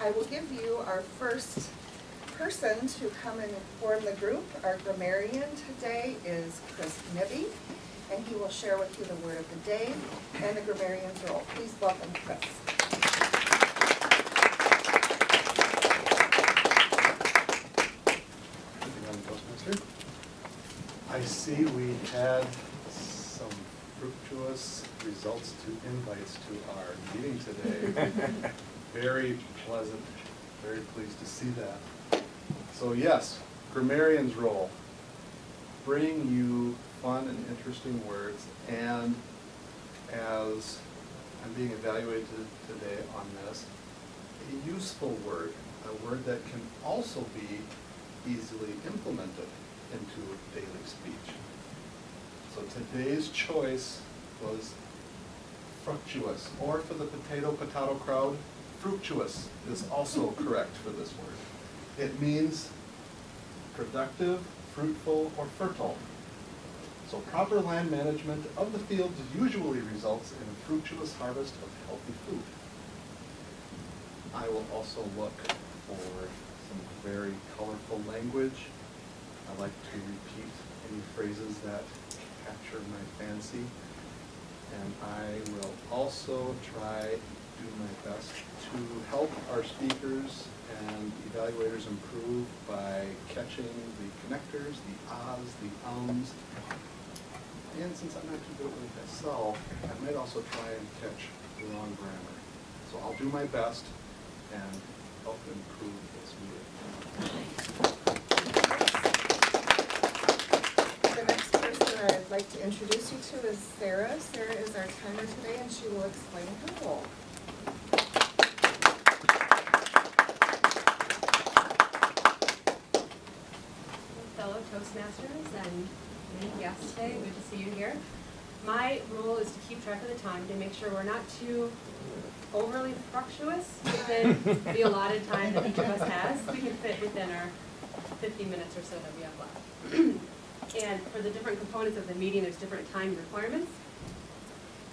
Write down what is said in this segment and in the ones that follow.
I will give you our first person to come and form the group. Our grammarian today is Chris Nibby, and he will share with you the word of the day and the grammarian's role. Please welcome Chris. I see we had some fructuous results to invites to our meeting today. Very pleasant, very pleased to see that. So yes, grammarian's role. Bring you fun and interesting words, and as I'm being evaluated today on this, a useful word, a word that can also be easily implemented into daily speech. So today's choice was fructuous, or for the potato crowd, fructuous is also correct for this word. It means productive, fruitful, or fertile. So proper land management of the fields usually results in a fructuous harvest of healthy food. I will also look for some very colorful language. I like to repeat any phrases that capture my fancy. And I will also try to do my best to help our speakers and evaluators improve by catching the connectors, the ahs, the ums. And since I'm not too good with it myself, I might also try and catch the wrong grammar. So I'll do my best and help improve this meeting. The next person I'd like to introduce you to is Sarah. Sarah is our timer today, and she will explain her role. Fellow Toastmasters and many guests today, good to see you here. My role is to keep track of the time to make sure we're not too overly fructuous within the allotted time that each of us has. We can fit within our 50 minutes or so that we have left. And for the different components of the meeting, there's different time requirements.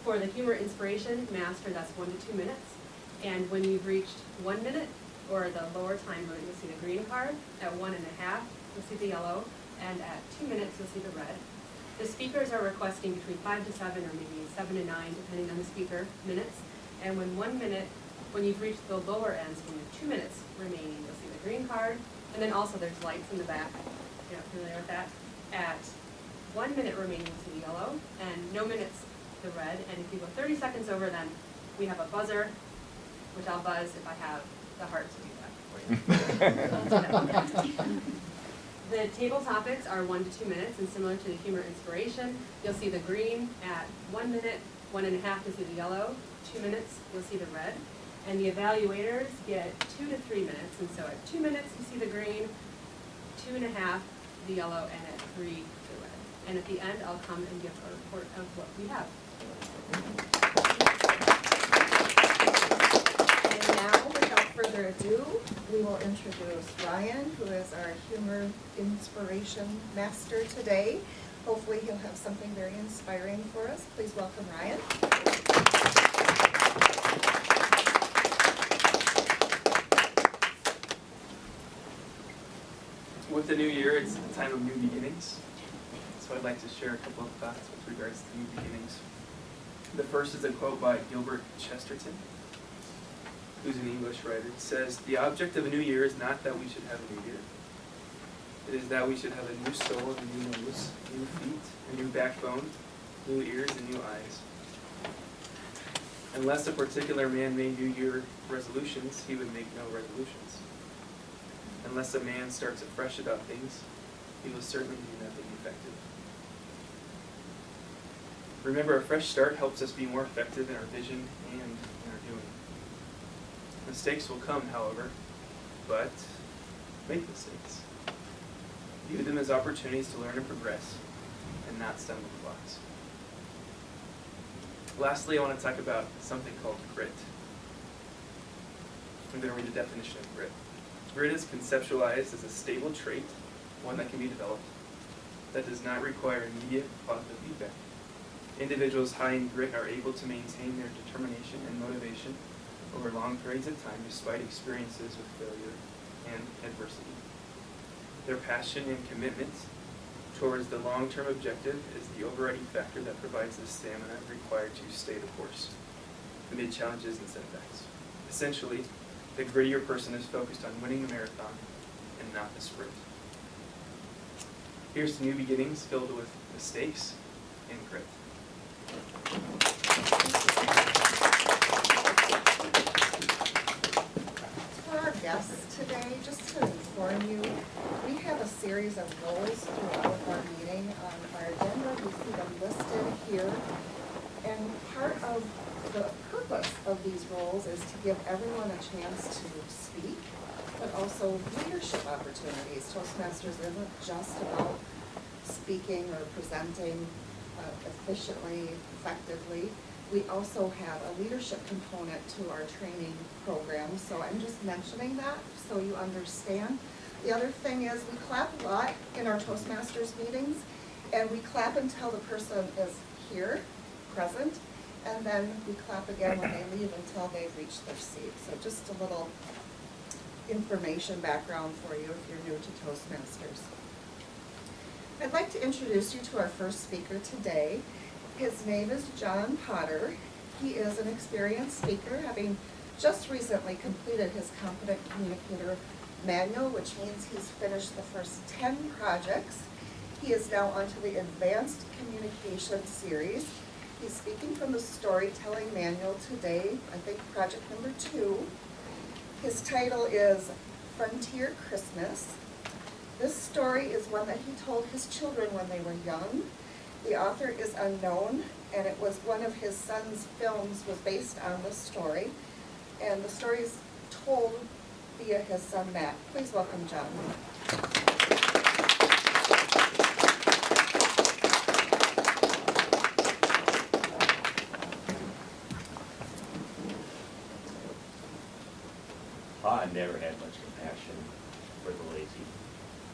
For the humor inspiration master, that's 1 to 2 minutes. And when you've reached 1 minute, or the lower time limit, you'll see the green card. At 1.5, you'll see the yellow. And at 2 minutes, you'll see the red. The speakers are requesting between 5 to 7 or maybe 7 to 9, depending on the speaker, minutes. And when 1 minute, when you've reached the lower ends, when you have 2 minutes remaining, you'll see the green card. And then also there's lights in the back. You're not familiar with that? At 1 minute remaining, you'll see the yellow, and no minutes, the red. And if you go 30 seconds over, then we have a buzzer, which I'll buzz if I have the heart to do that for you. The table topics are 1 to 2 minutes, and similar to the humor inspiration, you'll see the green at 1 minute, 1.5, you'll see the yellow, 2 minutes, you'll see the red. And the evaluators get 2 to 3 minutes, and so at 2 minutes, you see the green, 2.5, the yellow, and at 3, the red. And at the end, I'll come and give a report of what we have. And now, without further ado, we will introduce Ryan, who is our humor inspiration master today. Hopefully he'll have something very inspiring for us. Please welcome Ryan. With the new year, it's a time of new beginnings. So I'd like to share a couple of thoughts with regards to new beginnings. The first is a quote by Gilbert Chesterton, who's an English writer. It says, "The object of a new year is not that we should have a new year. It is that we should have a new soul, a new nose, new feet, a new backbone, new ears, and new eyes. Unless a particular man made New Year resolutions, he would make no resolutions. Unless a man starts afresh about things, he will certainly do nothing effective." Remember, a fresh start helps us be more effective in our vision and in our doing. Mistakes will come, however, but make mistakes. View them as opportunities to learn and progress, and not stumbling blocks. Lastly, I want to talk about something called grit. I'm going to read the definition of grit. Grit is conceptualized as a stable trait, one that can be developed, that does not require immediate positive feedback. Individuals high in grit are able to maintain their determination and motivation over long periods of time despite experiences with failure and adversity. Their passion and commitment towards the long-term objective is the overriding factor that provides the stamina required to stay the course amid challenges and setbacks. Essentially, the grittier person is focused on winning the marathon and not the sprint. Here's to new beginnings filled with mistakes and grit. For our guests today, just to inform you, we have a series of roles throughout our meeting on our agenda. You see them listed here. And part of the purpose of these roles is to give everyone a chance to speak, but also leadership opportunities. Toastmasters isn't just about speaking or presenting efficiently, effectively. We also have a leadership component to our training program, so I'm just mentioning that so you understand. The other thing is we clap a lot in our Toastmasters meetings, and we clap until the person is here, present, and then we clap again when they leave until they've reached their seat. So just a little information background for you if you're new to Toastmasters. I'd like to introduce you to our first speaker today. His name is John Potter. He is an experienced speaker, having just recently completed his Competent Communicator Manual, which means he's finished the first 10 projects. He is now onto the Advanced Communication Series. He's speaking from the Storytelling Manual today, I think project number 2. His title is Frontier Christmas. This story is one that he told his children when they were young. The author is unknown, and it was one of his son's films was based on this story. And the story is told via his son, Matt. Please welcome John. I never had much compassion for the lazy,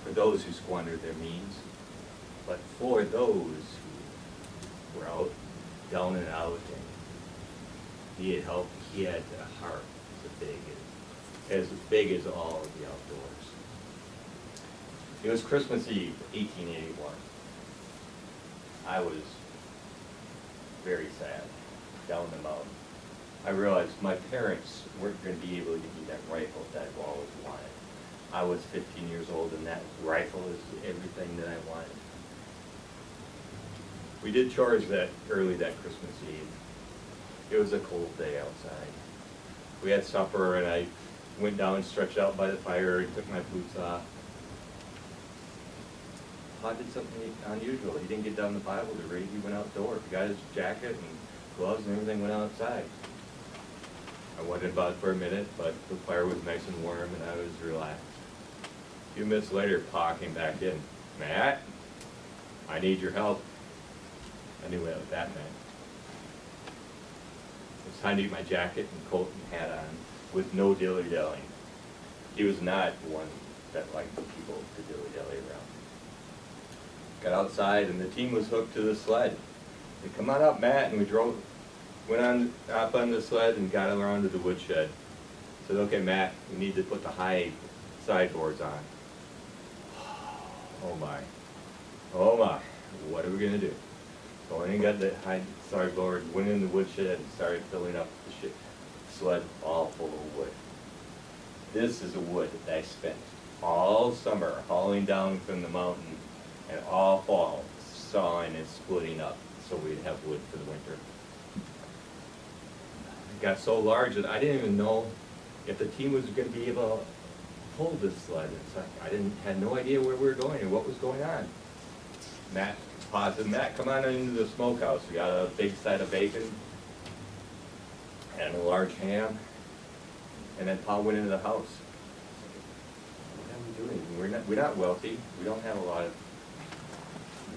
for those who squandered their means, but for those who were out, down and out, and he had helped. He had a heart as big as all of the outdoors. It was Christmas Eve, 1881. I was very sad, down the mountain. I realized my parents weren't going to be able to give me that rifle that I've always wanted. I was 15 years old, and that rifle is everything that I wanted. We did chores early that Christmas Eve. It was a cold day outside. We had supper, and I went down and stretched out by the fire and took my boots off. Pa did something unusual. He didn't get down the Bible to read. He went outdoors. He got his jacket and gloves and everything, went outside. I wondered about it for a minute, but the fire was nice and warm, and I was relaxed. A few minutes later, Pa came back in. Matt, I need your help. I knew what that meant. It's time to get my jacket and coat and hat on with no dilly-dallying. He was not one that liked people to dilly-dally around. Got outside, and the team was hooked to the sled. They come on up, Matt, and we went up on the sled and got around to the woodshed. Said, okay, Matt, we need to put the high sideboards on. Oh my, what are we gonna do? So I got the high sideboard, went in the woodshed and started filling up the sled all full of wood. This is a wood that I spent all summer hauling down from the mountain and all fall sawing and splitting up so we'd have wood for the winter. It got so large that I didn't even know if the team was going to be able to hold this sled. It's like I had no idea where we were going and what was going on. Matt, Pa said, Matt, come on into the smokehouse. We got a big side of bacon and a large ham. And then Pa went into the house. What are we doing? We're not wealthy. We don't have a lot of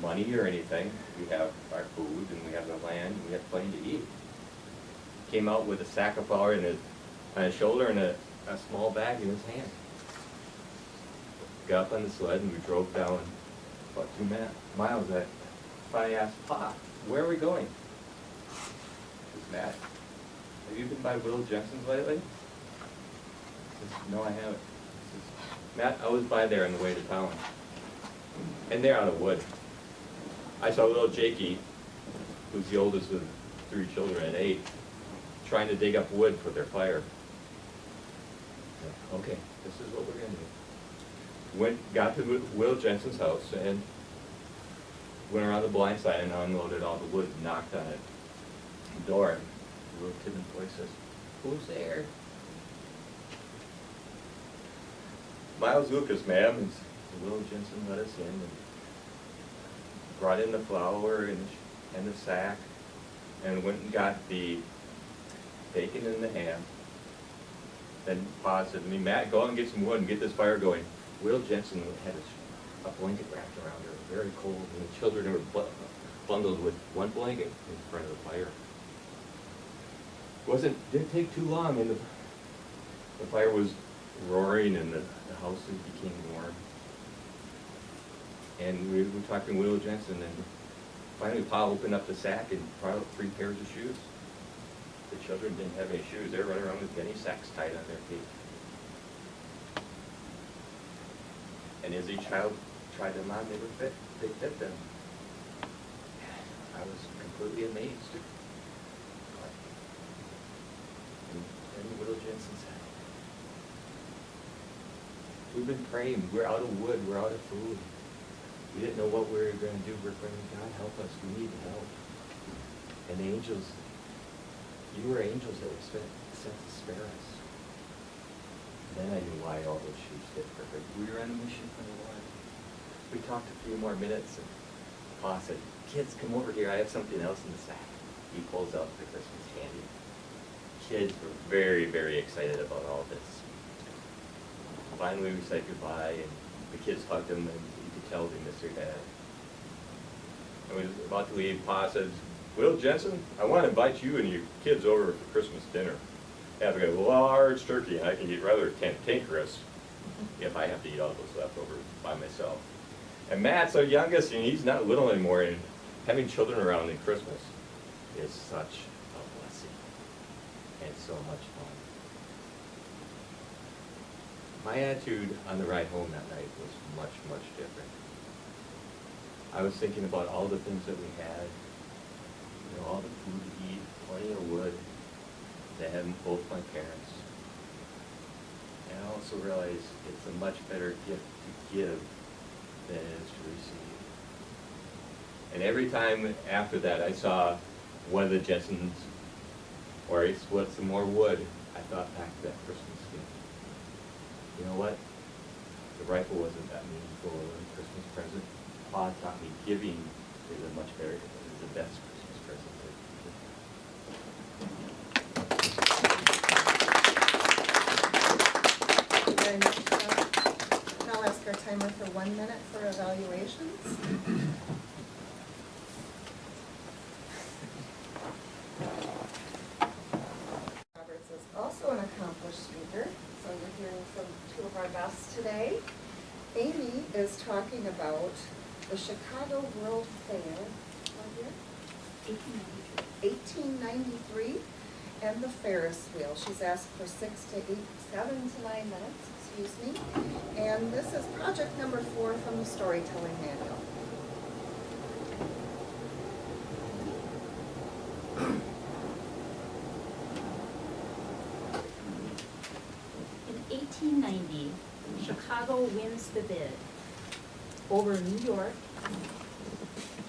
money or anything. We have our food and we have the land and we have plenty to eat. Came out with a sack of flour on his shoulder and a small bag in his hand. Got up on the sled and we drove down about 2 miles. I finally asked Pa, where are we going? He said, Matt, have you been by Will Jensen's lately? He says, no, I haven't. He says, Matt, I was by there on the way to town. And they're out of wood. I saw little Jakey, who's the oldest of 3 children at 8, trying to dig up wood for their fire. Okay, this is what we're gonna do. Got to Will Jensen's house and went around the blind side and unloaded all the wood, knocked on it. Door, and the little timid boy says, who's there? Miles Lucas, ma'am. And Will Jensen let us in and brought in the flour and the sack and went and got the bacon and the ham. Then Pa said to me, Matt, go out and get some wood and get this fire going. Will Jensen had a blanket wrapped around her, very cold, and the children were bundled with one blanket in front of the fire. Didn't take too long, and the fire was roaring, and the house became warm. And we were talking to Will Jensen, and finally Pa opened up the sack and brought out 3 pairs of shoes. The children didn't have any shoes. They were running around with gunny sacks tied on their feet. And as each child tried them on, they fit them. I was completely amazed. And Will Jensen said, we've been praying. We're out of wood. We're out of food. We didn't know what we were going to do. We're praying, God, help us. We need help. And the angels, you were angels that were sent to spare us. Then I knew why all those shoes fit perfect. We were on a mission from the Lord. We talked a few more minutes, and Pa said, kids, come over here. I have something else in the sack. He pulls out the Christmas candy. Kids were very, very excited about all this. Finally, we said goodbye, and the kids hugged him, and you could tell they missed their dad. And we were about to leave. Pa says, Will Jensen, I want to invite you and your kids over for Christmas dinner. I've got a large turkey, and I can get rather cantankerous if I have to eat all those leftovers by myself. And Matt's our youngest, and he's not little anymore, and having children around in Christmas is such a blessing and so much fun. My attitude on the ride home that night was much, much different. I was thinking about all the things that we had, all the food to eat, plenty of wood, to have both my parents. And I also realized it's a much better gift to give than it is to receive. And every time after that I saw one of the Jensens, or I split some more wood, I thought back to that Christmas gift. You know what? The rifle wasn't that meaningful of a Christmas present. Pa taught me giving is a much better, is the best Christmas present. And now I'll ask our timer for 1 minute for evaluations. Roberts is also an accomplished speaker, so you're hearing from 2 of our best today. Amy is talking about the Chicago World Fair, what year? 1893, and the Ferris wheel. She's asked for 7 to 9 minutes, excuse me. And this is project number 4 from the storytelling manual. In 1890, Chicago wins the bid over New York,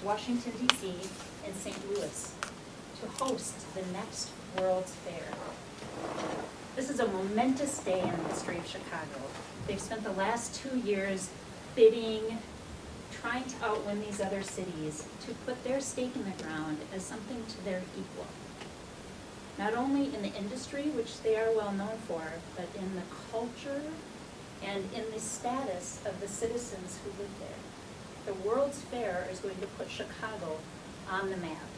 Washington, D.C., and St. Louis to host the next World's Fair. This is a momentous day in the history of Chicago. They've spent the last 2 years bidding, trying to outwin these other cities to put their stake in the ground as something to their equal. Not only in the industry, which they are well known for, but in the culture and in the status of the citizens who live there. The World's Fair is going to put Chicago on the map.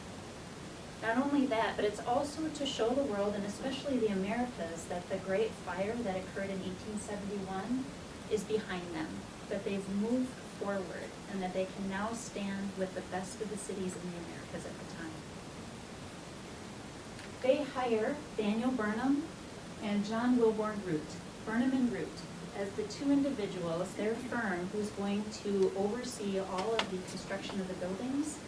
Not only that, but it's also to show the world, and especially the Americas, that the Great Fire that occurred in 1871 is behind them, that they've moved forward, and that they can now stand with the best of the cities in the Americas at the time. They hire Daniel Burnham and John Wilborn Root, Burnham and Root, as the two individuals, their firm, who's going to oversee all of the construction of the buildings,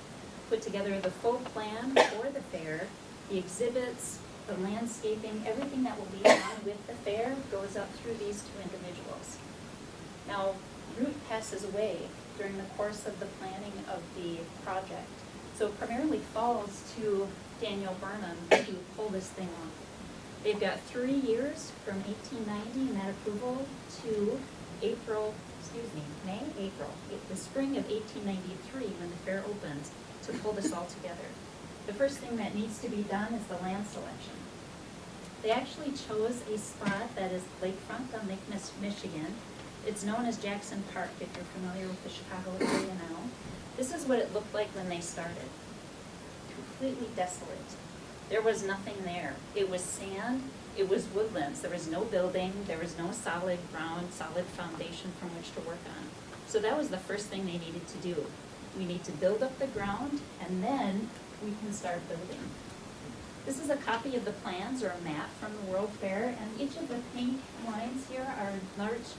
put together the full plan for the fair, the exhibits, the landscaping, everything that will be on with the fair goes up through these two individuals. Now, Root passes away during the course of the planning of the project, so it primarily falls to Daniel Burnham to pull this thing off. They've got 3 years from 1890 and that approval to the spring of 1893 when the fair opens to pull this all together. The first thing that needs to be done is the land selection. They actually chose a spot that is lakefront on Lake Michigan. It's known as Jackson Park, if you're familiar with the Chicago area now. This is what it looked like when they started. Completely desolate. There was nothing there. It was sand, it was woodlands. There was no building, there was no solid ground, solid foundation from which to work on. So that was the first thing they needed to do. We need to build up the ground, and then we can start building. This is a copy of the plans or a map from the World Fair, and each of the pink lines here are nice,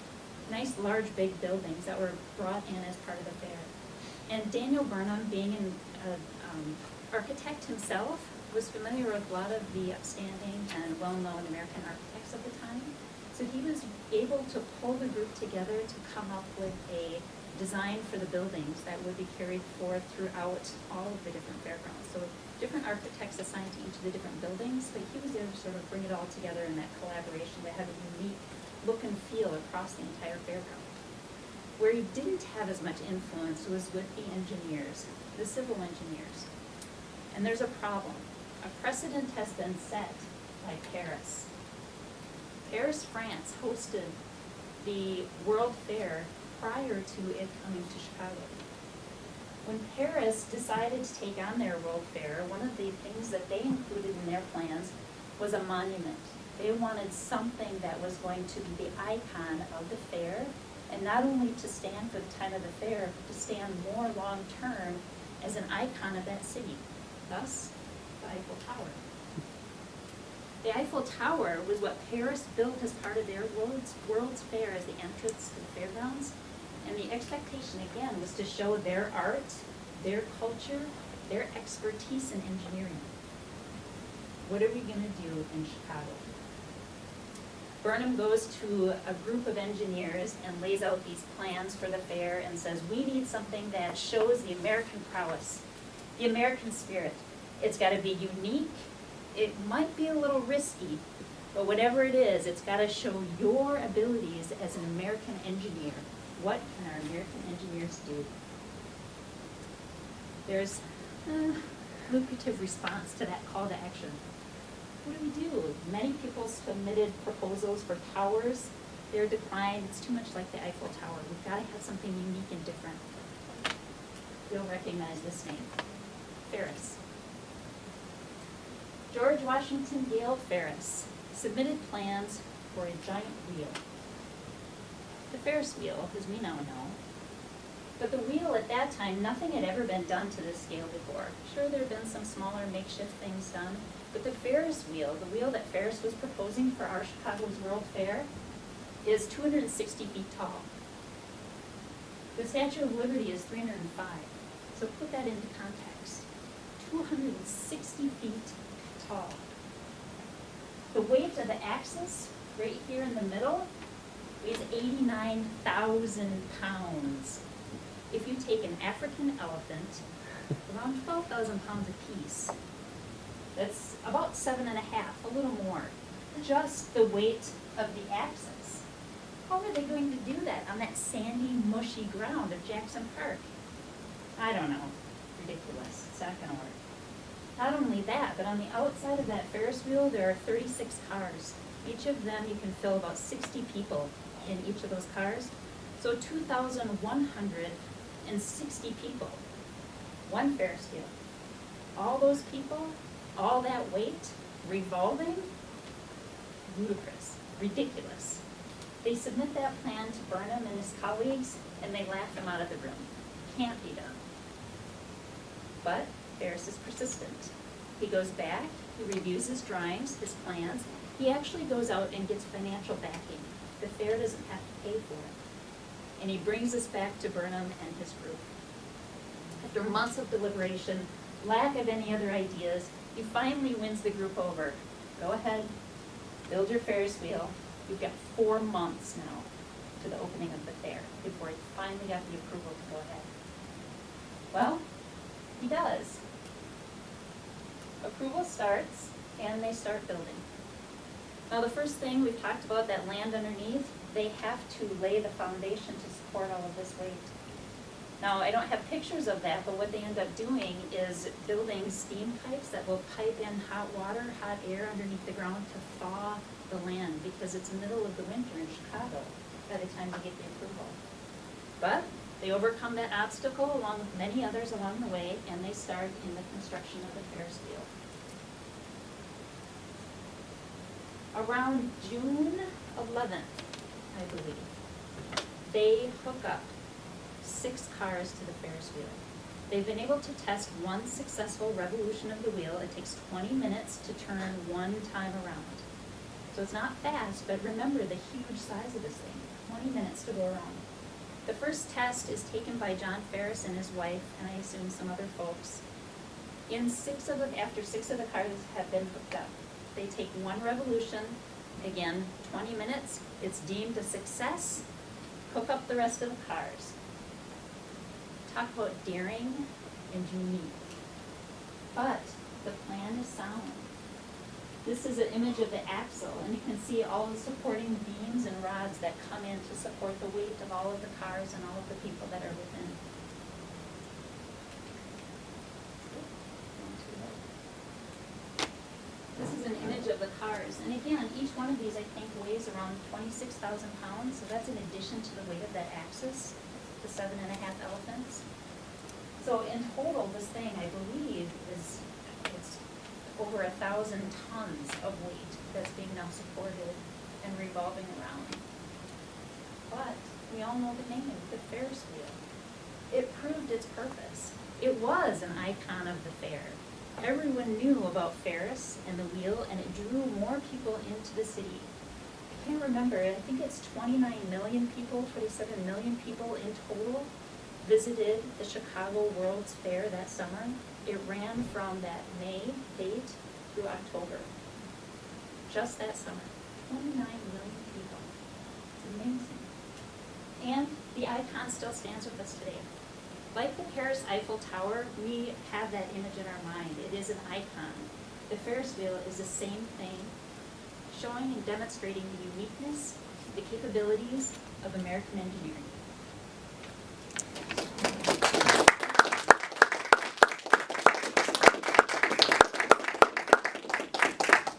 large, big buildings that were brought in as part of the fair. And Daniel Burnham, being an architect himself, was familiar with a lot of the upstanding and well-known American architects of the time. So he was able to pull the group together to come up with a design for the buildings that would be carried forth throughout all of the different fairgrounds. So different architects assigned to each of the different buildings, but he was able to sort of bring it all together in that collaboration to have a unique look and feel across the entire fairground. Where he didn't have as much influence was with the engineers, the civil engineers. And there's a problem. A precedent has been set by Paris. Paris, France hosted the World Fair prior to it coming to Chicago. When Paris decided to take on their World Fair, one of the things that they included in their plans was a monument. They wanted something that was going to be the icon of the fair, and not only to stand for the time of the fair, but to stand more long-term as an icon of that city. Thus, the Eiffel Tower. The Eiffel Tower was what Paris built as part of their World's Fair as the entrance to the fairgrounds. And the expectation, again, was to show their art, their culture, their expertise in engineering. What are we going to do in Chicago? Burnham goes to a group of engineers and lays out these plans for the fair and says, we need something that shows the American prowess, the American spirit. It's got to be unique. It might be a little risky, but whatever it is, it's got to show your abilities as an American engineer. What can our American engineers do? There's a lucrative response to that call to action. What do we do? Many people submitted proposals for towers. They're declined. It's too much like the Eiffel Tower. We've got to have something unique and different. You'll recognize this name, Ferris. George Washington Gale Ferris submitted plans for a giant wheel. The Ferris wheel, as we now know. But the wheel at that time, nothing had ever been done to this scale before. Sure, there had been some smaller makeshift things done, but the Ferris wheel, the wheel that Ferris was proposing for our Chicago's World Fair, is 260 feet tall. The Statue of Liberty is 305. So put that into context. 260 feet tall. The weight of the axis, right here in the middle, weighs 89,000 pounds. If you take an African elephant, around 12,000 pounds apiece, that's about 7.5, a little more. Just the weight of the axis. How are they going to do that on that sandy, mushy ground of Jackson Park? I don't know. Ridiculous. It's not going to work. Not only that, but on the outside of that Ferris wheel, there are 36 cars. Each of them, you can fill about 60 people in each of those cars. So 2,160 people. One Ferris wheel. All those people, all that weight, revolving, ludicrous, ridiculous. They submit that plan to Burnham and his colleagues, and they laugh him out of the room. Can't be done. But Ferris is persistent. He goes back, He reviews his drawings, his plans. He actually goes out and gets financial backing. The fair doesn't have to pay for it. And he brings us back to Burnham and his group. After months of deliberation, lack of any other ideas, he finally wins the group over. Go ahead, build your Ferris wheel. You've got 4 months now to the opening of the fair before he finally got the approval to go ahead. Well, he does. Approval starts, and they start building. Now, the first thing we've talked about, that land underneath, they have to lay the foundation to support all of this weight. Now, I don't have pictures of that, but what they end up doing is building steam pipes that will pipe in hot water, hot air underneath the ground to thaw the land, because it's the middle of the winter in Chicago by the time they get the approval. But they overcome that obstacle along with many others along the way, and they start in the construction of the Ferris wheel. Around June 11th, I believe, they hook up 6 cars to the Ferris wheel. They've been able to test 1 successful revolution of the wheel. It takes 20 minutes to turn 1 time around. So it's not fast, but remember the huge size of this thing, 20 minutes to go around. The first test is taken by John Ferris and his wife, and I assume some other folks. After 6 of the cars have been hooked up, they take 1 revolution, again, 20 minutes, it's deemed a success, hook up the rest of the cars. Talk about daring and unique. But the plan is sound. This is an image of the axle, and you can see all the supporting beams and rods that come in to support the weight of all of the cars and all of the people that are within. This is an image of the cars, and again, each one of these I think weighs around 26,000 pounds, so that's in addition to the weight of that axis, the 7.5 elephants. So in total, this thing, I believe, it's over 1,000 tons of weight that's being now supported and revolving around. But we all know the name, the Ferris wheel. It proved its purpose. It was an icon of the fair. Everyone knew about Ferris and the wheel, and it drew more people into the city. I can't remember, I think it's 29 million people, 27 million people in total visited the Chicago World's Fair that summer. It ran from that May date through October. Just that summer. 29 million people. It's amazing. And the icon still stands with us today. Like the Paris Eiffel Tower, we have that image in our mind. It is an icon. The Ferris wheel is the same thing, showing and demonstrating the uniqueness, the capabilities of American engineering.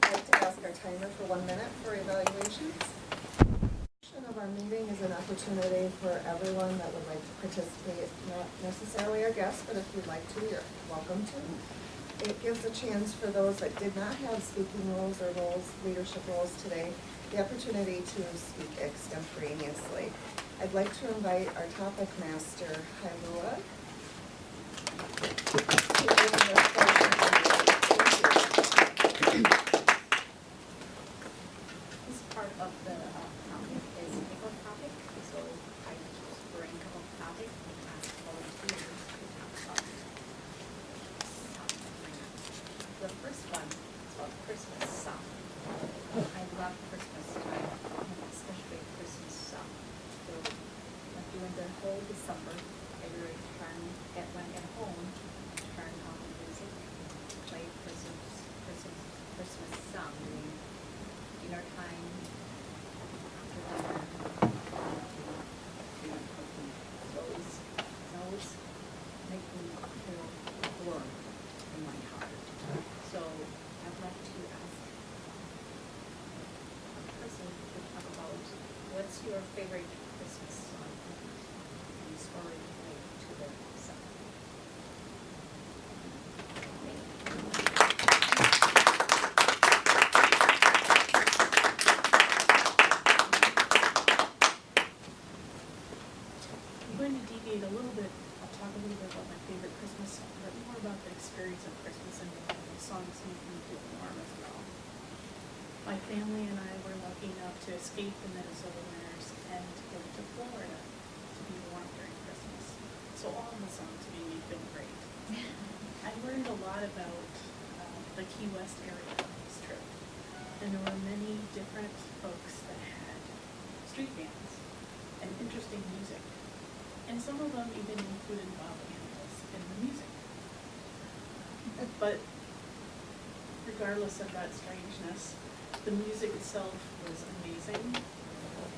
I'd like to ask our timer for 1 minute for evaluations. Of our meeting is an opportunity for everyone that would like to participate, not necessarily our guests, but if you'd like to, you're welcome to. It gives a chance for those that did not have speaking roles or leadership roles today, the opportunity to speak extemporaneously. I'd like to invite our topic master, Hailua, to bring the portion of the meeting. This part of the topic is a paper topic, so I just bring a couple topics and ask volunteers to talk about it. The first one is about Christmas song. I love Christmas time, especially Christmas song. So during the whole December, every turn when at home, turn on the music, play Christmas song during dinner time. Those make me feel warm in my heart. So I'd like to ask a person to talk about what's your favorite Christmas song and story related to the song. I'm going to deviate a little bit talk a little bit about my favorite Christmas song, but more about the experience of Christmas and what the songs make me feel warm as well. My family and I were lucky enough to escape the Minnesota winters and to go to Florida to be warm during Christmas. So all the songs made me feel great. I learned a lot about the Key West area on this trip. And there were many different folks that had street bands and interesting music. And some of them even included wild animals in the music. But regardless of that strangeness, the music itself was amazing.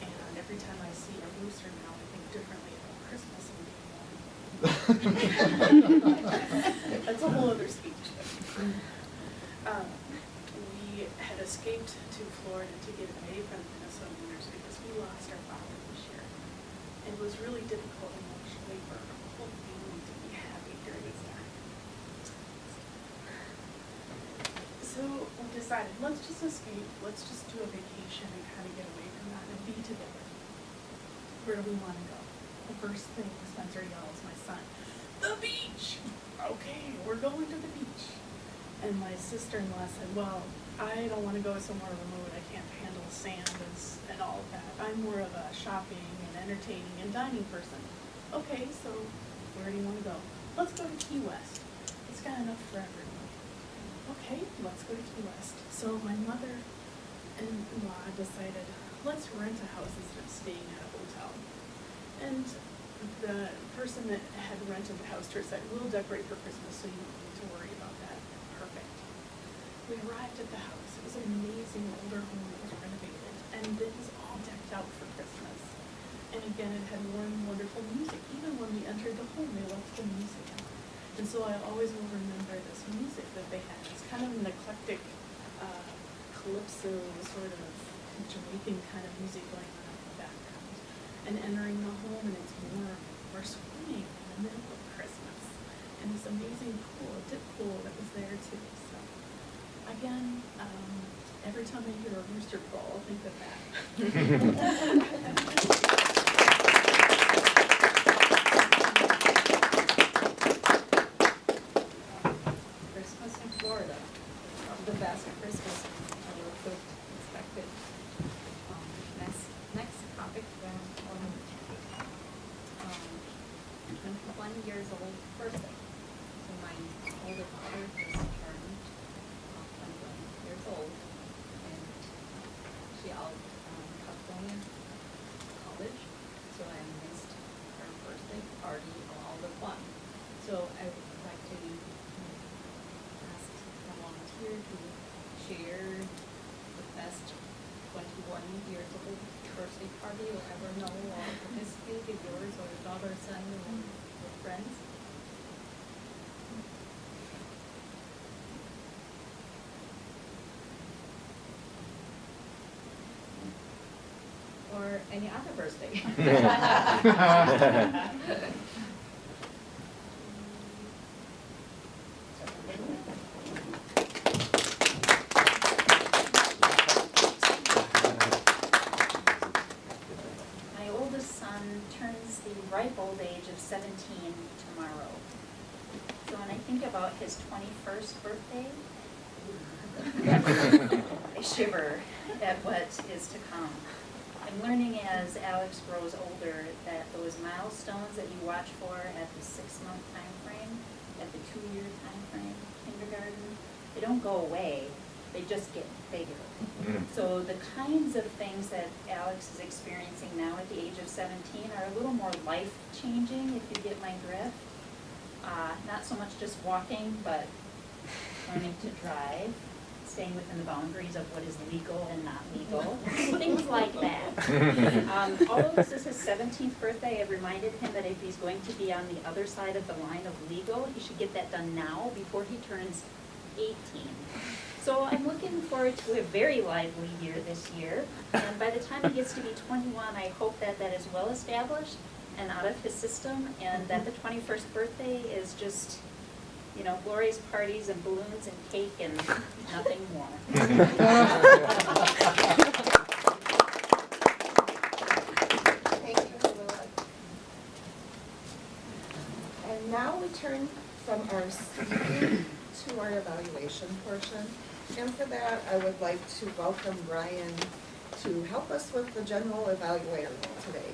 And every time I see a rooster now, I think differently about Christmas and being warm. That's a whole other speech. We had escaped to Florida to get away from the Minnesota winters because we lost our father this year. It was really difficult emotionally for our whole family to be happy during this time. So we decided, let's just escape, let's just do a vacation and kind of get away from that and be together. Where do we want to go? The first thing Spencer yells, my son, the beach! Okay, we're going to the beach. And my sister-in-law said, well, I don't want to go somewhere remote. I can't handle sand and all of that. I'm more of a shopping and entertaining and dining person. Okay, so where do you want to go? Let's go to Key West. It's got enough for everyone. Okay, let's go to Key West. So my mother-in-law decided, let's rent a house instead of staying at a hotel. And the person that had rented the house to her said, we'll decorate for Christmas so you don't need to worry about that. Perfect. We arrived at the house. It was an amazing older home that was renovated, and it was all decked out for Christmas. And again, it had warm, wonderful music. Even when we entered the home, they left the music in. And so I always will remember this music that they had. It's kind of an eclectic calypso sort of Jamaican kind of music going on in the background. And entering the home, and it's warm. We're swimming in the middle of Christmas. And this amazing pool, a dip pool that was there too. So again, every time I hear a rooster crow, I'll think of that. Christmas in Florida, the best Christmas I ever could expected. Next topic, I'm 20 years old birthday. So my older daughter just turned 21 years old, and she out California college. So I missed her birthday party, all the fun. So I would like to ask a volunteer to share the best 21 years old birthday party you'll ever know, or participate if yours or your daughter, son, or your friends. Or any other birthday. My oldest son turns the ripe old age of 17 tomorrow. So when I think about his 21st birthday, I shiver at what is to come. I'm learning as Alex grows older that those milestones that you watch for at the 6-month time frame, at the 2-year time frame, kindergarten, they don't go away, they just get bigger. So the kinds of things that Alex is experiencing now at the age of 17 are a little more life-changing, if you get my drift. Not so much just walking, but learning to drive, staying within the boundaries of what is legal and not legal, things like that. Although this is his 17th birthday, I've reminded him that if he's going to be on the other side of the line of legal, he should get that done now before he turns 18. So I'm looking forward to a very lively year this year, and by the time he gets to be 21, I hope that that is well established and out of his system, and that the 21st birthday is just, you know, glorious parties and balloons and cake and nothing more. Thank you, Lula. And from our speaking to our evaluation portion. And for that, I would like to welcome Brian to help us with the general evaluator role today.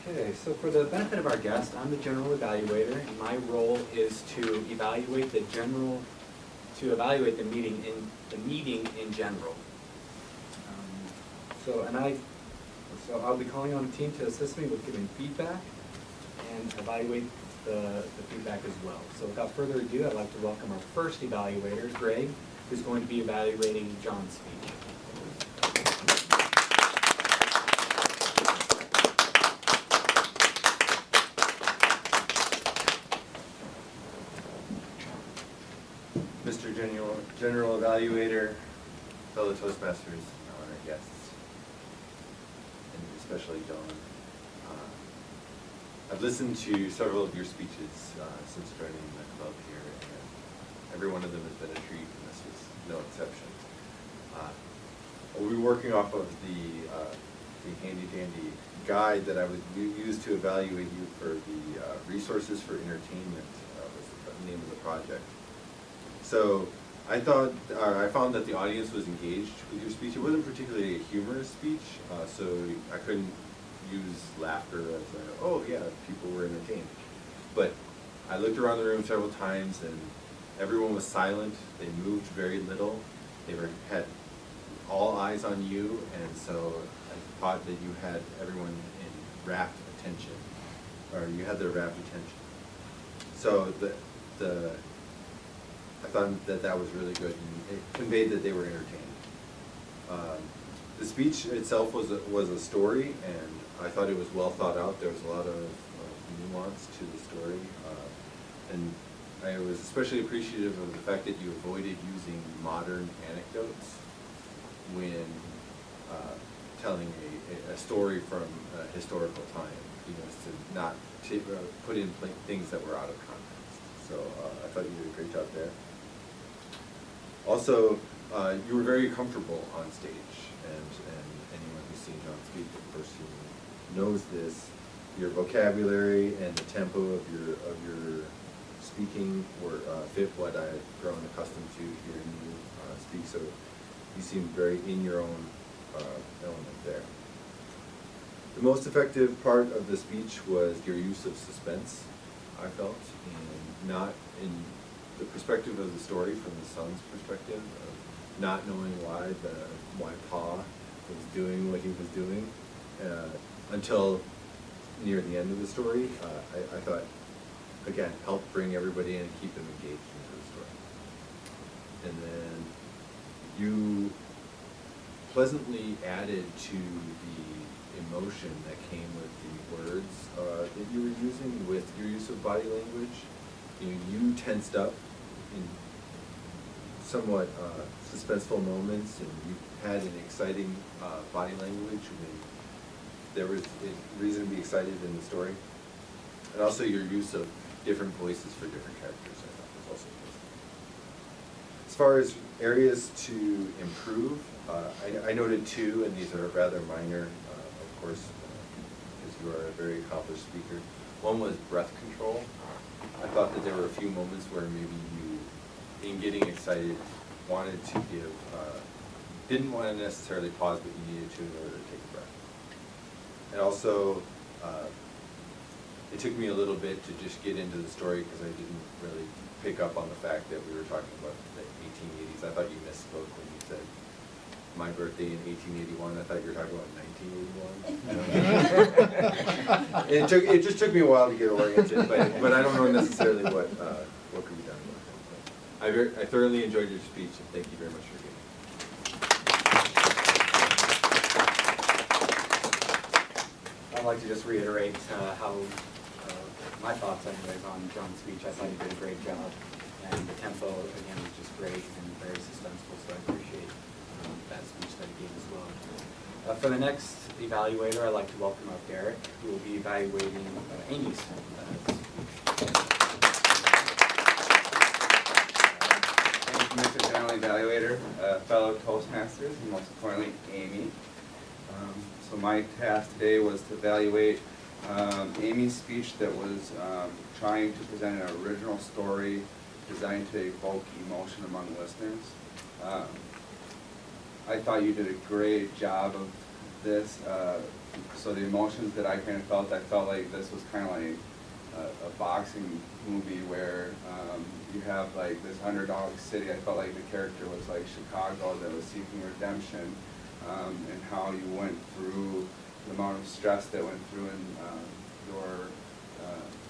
Okay, so for the benefit of our guest, I'm the general evaluator, and my role is to evaluate the meeting in general. So I'll be calling on a team to assist me with giving feedback and evaluate the feedback as well. So without further ado, I'd like to welcome our first evaluator, Greg, who's going to be evaluating John's speech. Mr. General Evaluator, fellow Toastmasters, honored guests, and especially Dawn. I've listened to several of your speeches since joining the club here, and every one of them has been a treat, and this was no exception. We'll be working off of the handy-dandy guide that I would use to evaluate you for the Resources for Entertainment, was the name of the project. So I found that the audience was engaged with your speech. It wasn't particularly a humorous speech, so I couldn't use laughter as oh yeah, people were entertained. But I looked around the room several times and everyone was silent. They moved very little. They had all eyes on you, and so I thought that you had everyone in rapt attention, or you had their rapt attention. So I thought that was really good, and it conveyed that they were entertained. The speech itself was a story, and I thought it was well thought out. There was a lot of nuance to the story, and I was especially appreciative of the fact that you avoided using modern anecdotes when telling a story from a historical time. You know, to not put in things that were out of context. So I thought you did a great job there. Also, you were very comfortable on stage, and anyone who's seen John speak, of course, who knows this. Your vocabulary and the tempo of your speaking were fit what I've grown accustomed to hearing you speak. So you seemed very in your own element there. The most effective part of the speech was your use of suspense, I felt, and not in the perspective of the story, from the son's perspective, of not knowing why Pa was doing what he was doing until near the end of the story. I thought, again, helped bring everybody in and keep them engaged into the story. And then you pleasantly added to the emotion that came with the words that you were using with your use of body language. You tensed up in somewhat suspenseful moments, and you had an exciting body language when there was a reason to be excited in the story. And also your use of different voices for different characters, I thought was also good. As far as areas to improve, I noted two, and these are rather minor, of course, because you are a very accomplished speaker. One was breath control. I thought that there were a few moments where maybe you, in getting excited, wanted to give, didn't want to necessarily pause, but you needed to in order to take a breath. And also, it took me a little bit to just get into the story because I didn't really pick up on the fact that we were talking about the 1880s. I thought you misspoke when you said my birthday in 1881. I thought you were talking about 1981. It just took me a while to get oriented, but I don't know necessarily what could be done about it. I thoroughly enjoyed your speech, and thank you very much for giving it. I'd like to just reiterate how my thoughts anyways on John's speech. I thought he did a great job, and the tempo again was just great and very suspenseful, so I appreciate that speech that he gave as well. For the next evaluator, I'd like to welcome up Derek, who will be evaluating Amy's speech. Thank you, Mr. General Evaluator, fellow Toastmasters, and most importantly, Amy. So So my task today was to evaluate Amy's speech that was trying to present an original story designed to evoke emotion among listeners. I thought you did a great job of this. So the emotions that I kind of felt, I felt like this was kind of like a boxing movie where you have like this underdog city. I felt like the character was like Chicago that was seeking redemption, and how you went through the amount of stress that went through in your,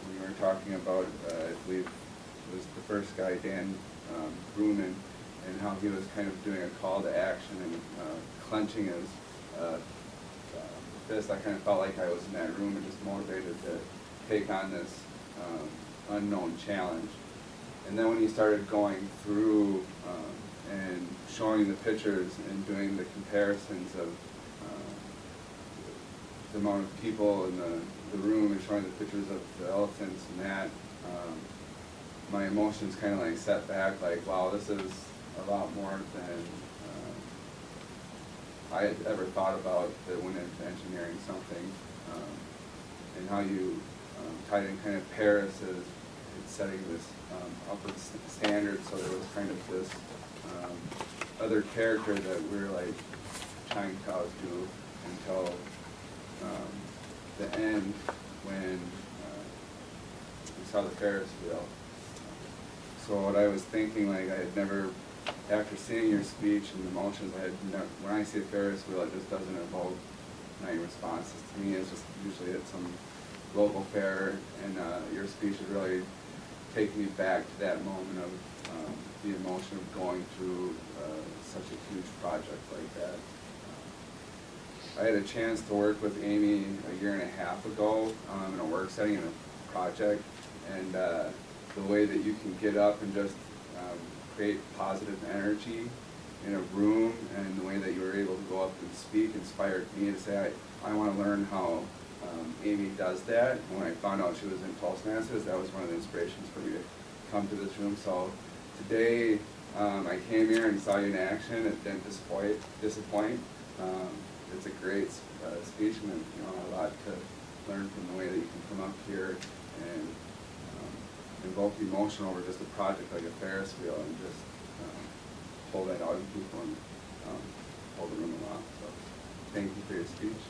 when you were talking about, I believe it was the first guy, Dan Grumman, and how he was kind of doing a call to action and clenching his fist. I kind of felt like I was in that room and just motivated to take on this unknown challenge. And then when he started going through and showing the pictures and doing the comparisons of the amount of people in the room and showing the pictures of the elephants and that, my emotions kind of like set back, like, wow, this is a lot more than I had ever thought about that went into engineering something, and how you tied in kind of Paris as setting this upward standard, so there was kind of this other character that we're like trying to outdo until the end when we saw the Ferris wheel. So what I was thinking, like I had never, after seeing your speech and the emotions, I had never, when I see a Ferris wheel, it just doesn't evoke my responses. To me, it's just usually at some local fair, and your speech would really take me back to that moment of the emotion of going through such a huge project like that. I had a chance to work with Amy a year and a half ago in a work setting in a project, and the way that you can get up and just create positive energy in a room, and the way that you were able to go up and speak inspired me to say, I want to learn how Amy does that. And when I found out she was in Toastmasters, that was one of the inspirations for me to come to this room. So today I came here and saw you in action. It didn't disappoint. It's a great speech, and a lot to learn from the way that you can come up here and invoke emotion over just a project like a Ferris wheel and just pull that out in people and hold the room aloft. So thank you for your speech.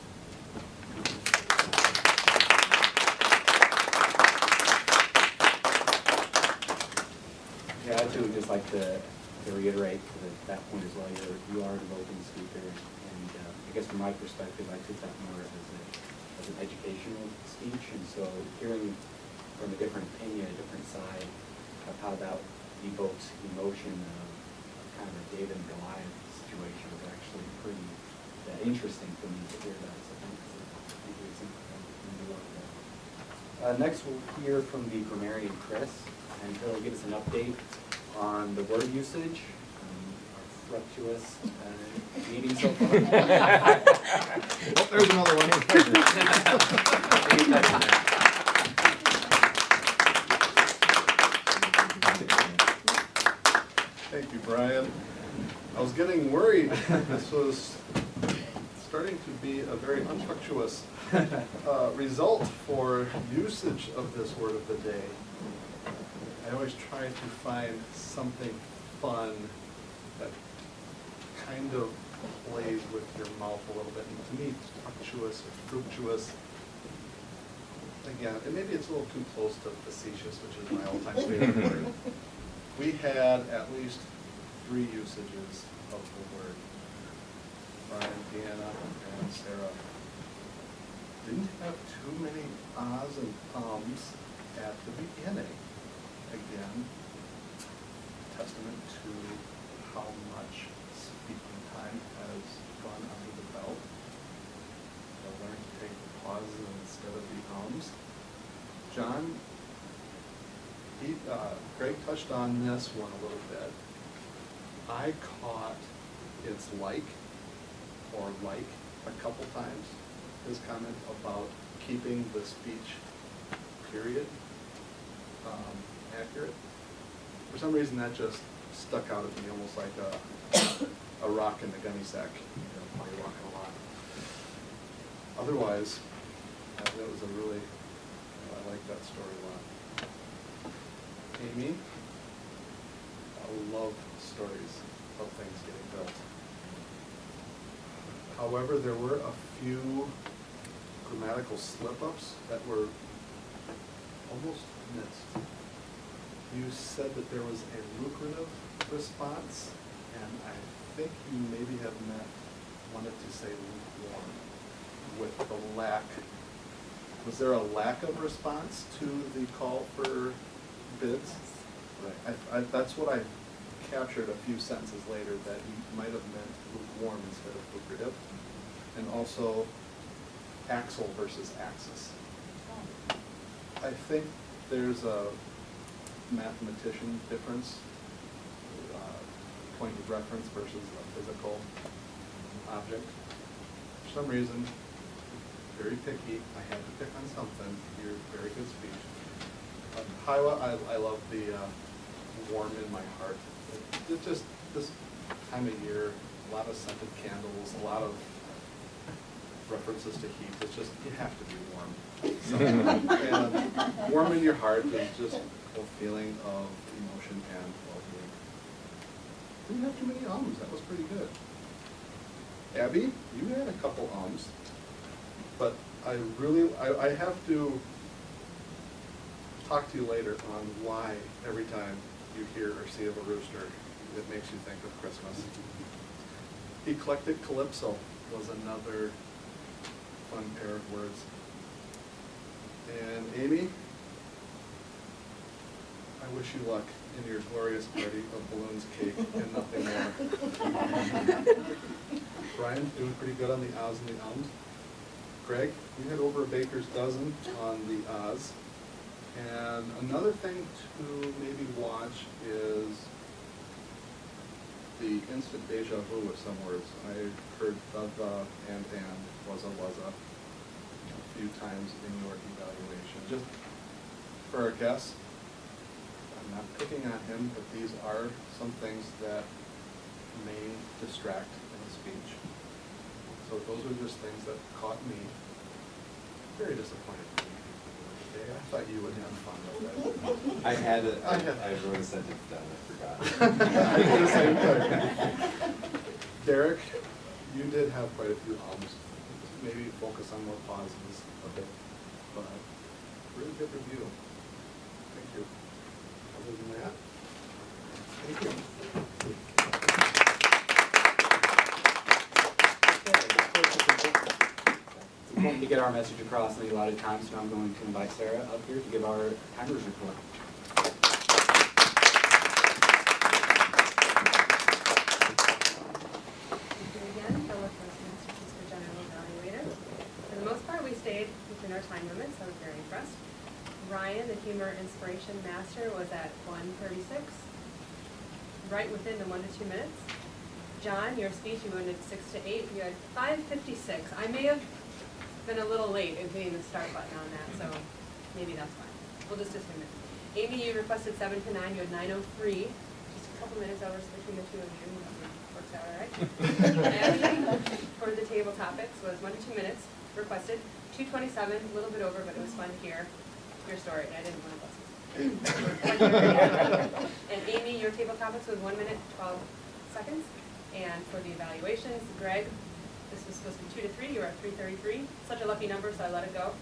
Yeah, I too would just like to reiterate that point as well. You are a devoted speaker, and I guess from my perspective, I took that more as an educational speech, and so hearing from a different opinion, a different side of how that evokes emotion, kind of a David and Goliath situation was actually pretty interesting for me to hear that. So thank you. Next we'll hear from the grammarian Chris, and he'll give us an update on the word usage, our fructuous meeting so far. Oh, there's another one. Thank you, Brian. I was getting worried. This was starting to be a very unfructuous result for usage of this word of the day. I always try to find something fun that kind of plays with your mouth a little bit. And to me, fructuous or fructuous, again, and maybe it's a little too close to facetious, which is my all-time favorite word. We had at least 3 usages of the word. Brian, Deanna, and Sarah didn't have too many ahs and ums at the beginning. Again, testament to how much speaking time has gone under the belt. They'll learn to take the pauses instead of the ums. John, Greg touched on this one a little bit. I caught it's like or like a couple times, his comment about keeping the speech period accurate. For some reason that just stuck out at me almost like a rock in the gunny sack, while you're walking otherwise, that was a really, I like that story a lot. Amy, I love stories of things getting built. However, there were a few grammatical slip-ups that were almost missed. You said that there was a lucrative response, and I think you maybe have wanted to say lukewarm with the lack. Was there a lack of response to the call for bids? Right. That's what I captured a few sentences later, that he might have meant lukewarm instead of lucrative. And also axle versus axis. I think there's a mathematician difference, point of reference versus a physical object. For some reason, very picky, I had to pick on something. Your very good speech. Hiwa, I love the warm in my heart. It just, this time of year, a lot of scented candles, a lot of references to heat. It's just, you have to be warm. So, and warm in your heart is just a feeling of emotion and well-being. Didn't have too many ums. That was pretty good. Abby, you had a couple ums, but I have to talk to you later on why every time you hear or see of a rooster, it makes you think of Christmas. Eclectic Calypso was another fun pair of words. And Amy, I wish you luck in your glorious party of balloons, cake, and nothing more. Brian, doing pretty good on the ahs and the ums. Greg, you had over a baker's dozen on the ahs. And another thing to maybe watch is the instant deja vu with some words. I heard the and was a few times in your evaluation. Just for our guests, I'm not picking on him, but these are some things that may distract in a speech. So those are just things that caught me very disappointed. I thought you would have fun with that. I wrote a sentence down, I forgot. I did the same thing. Derek, you did have quite a few ums. Maybe focus on more pauses a bit, but really good review. Thank you. Other than that, thank you. It's important to get our message across in the allotted time, so I'm going to invite Sarah up here to give our timers report. Thank you again, fellow Toastmasters for General Evaluator. For the most part, we stayed within our time limits. I was very impressed. Ryan, the Humor Inspiration Master, was at 1:36, right within the 1 to 2 minutes. John, your speech, you went at 6 to 8. You had 5:56. I may have been a little late in hitting the start button on that, so maybe that's fine. We'll just assume it. Amy, you requested 7 to 9. You had 9:03. Just a couple minutes over between the two of you. Works out all right. Abby, for the table topics, was 1 to 2 minutes requested. 2:27, a little bit over, but it was fun to hear your story, and I didn't want to bust. And Amy, your table topics was 1 minute, 12 seconds. And for the evaluations, Greg, this was supposed to be 2 to 3, you were at 3:33. Such a lucky number, so I let it go.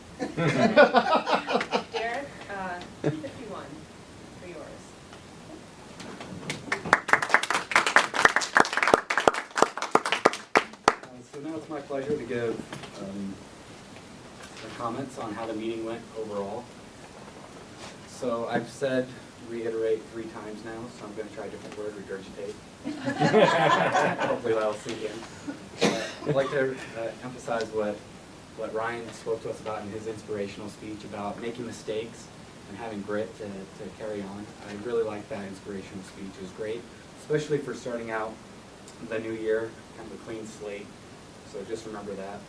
Derek, 2:51 for yours. So now it's my pleasure to give the comments on how the meeting went overall. So I've said, reiterate 3 times now, so I'm going to try a different word, regurgitate. Hopefully that'll sink in. I'd like to emphasize what Ryan spoke to us about in his inspirational speech about making mistakes and having grit to carry on. I really like that inspirational speech. It was great, especially for starting out the new year, kind of a clean slate. So just remember that.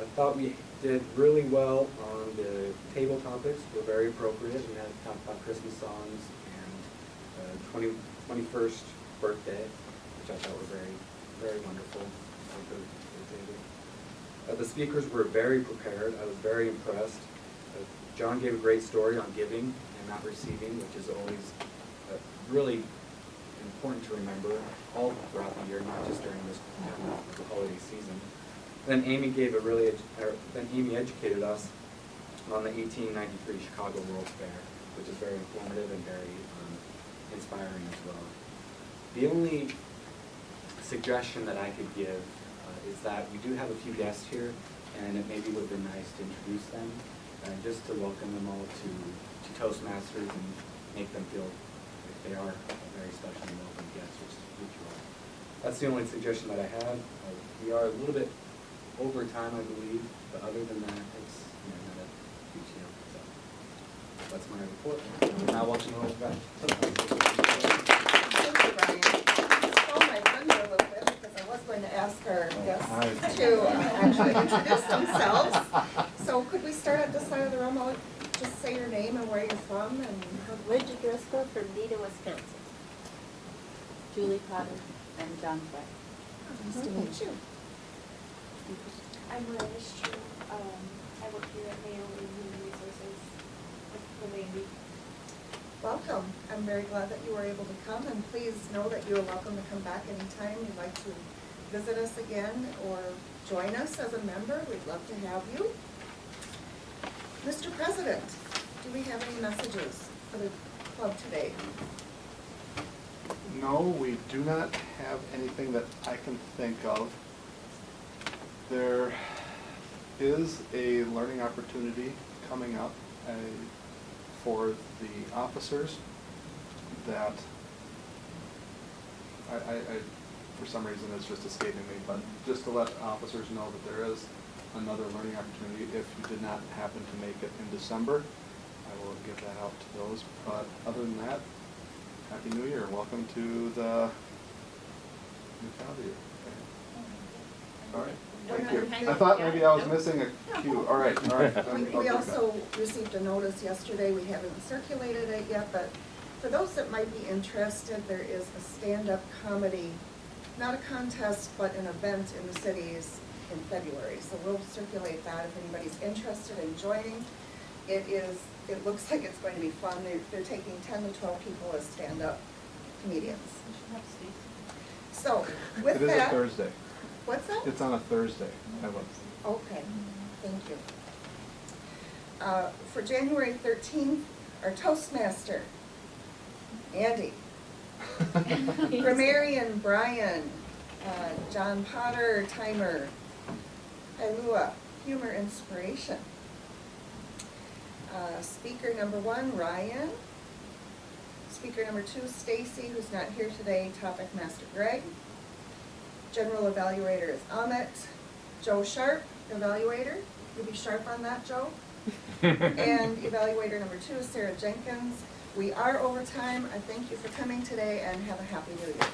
I thought we did really well on the table topics. We're very appropriate. We had to talk about Christmas songs and 21st birthday, which I thought were very, very wonderful. The speakers were very prepared. I was very impressed. John gave a great story on giving and not receiving, which is always really important to remember all throughout the year, not just during this time of the holiday season. Then Amy educated us on the 1893 Chicago World's Fair, which is very informative and very inspiring as well. The only suggestion that I could give is that we do have a few guests here, and it maybe would have been nice to introduce them, just to welcome them all to Toastmasters and make them feel like they are very special and welcome guests, which you are. That's the only suggestion that I had. We are a little bit over time, I believe, but other than that, it's not a huge deal. So that's my report. Now watching the whole back. Thank you, Brian. You stole my thunder a little bit because I was going to ask our guests to actually introduce themselves. So could we start at this side of the room? I'll just say your name and where you're from and. Bridget Driscoll from Nita, Wisconsin. Julie Potter and John Black. Nice to meet you. I'm Miranda Stru. I work here at Mayo Human Resources with Andy. Welcome. I'm very glad that you were able to come, and please know that you are welcome to come back anytime you'd like to visit us again or join us as a member. We'd love to have you. Mr. President, do we have any messages for the club today? No, we do not have anything that I can think of. There is a learning opportunity coming up for the officers that I for some reason it's just escaping me, but just to let officers know that there is another learning opportunity if you did not happen to make it in December. I will give that out to those, but other than that, Happy New Year. Welcome to the new calendar year. All right. Thank you. I thought maybe I was missing a cue. All right, all right. We also received a notice yesterday. We haven't circulated it yet, but for those that might be interested, there is a stand-up comedy, not a contest, but an event in the cities in February. So we'll circulate that if anybody's interested in joining. It looks like it's going to be fun. They're taking 10 to 12 people as stand-up comedians. So with that. It is a Thursday. What's that? It's on a Thursday. Okay, thank you. For January 13th, our Toastmaster, Andy. Grammarian, Brian. John Potter, timer. Kailua, humor inspiration. Speaker number 1, Ryan. Speaker number 2, Stacy, who's not here today, topic master Greg. General evaluator is Amit. Joe Sharp, evaluator. You'll be sharp on that, Joe. And evaluator number 2 is Sarah Jenkins. We are over time. I thank you for coming today and have a happy New Year.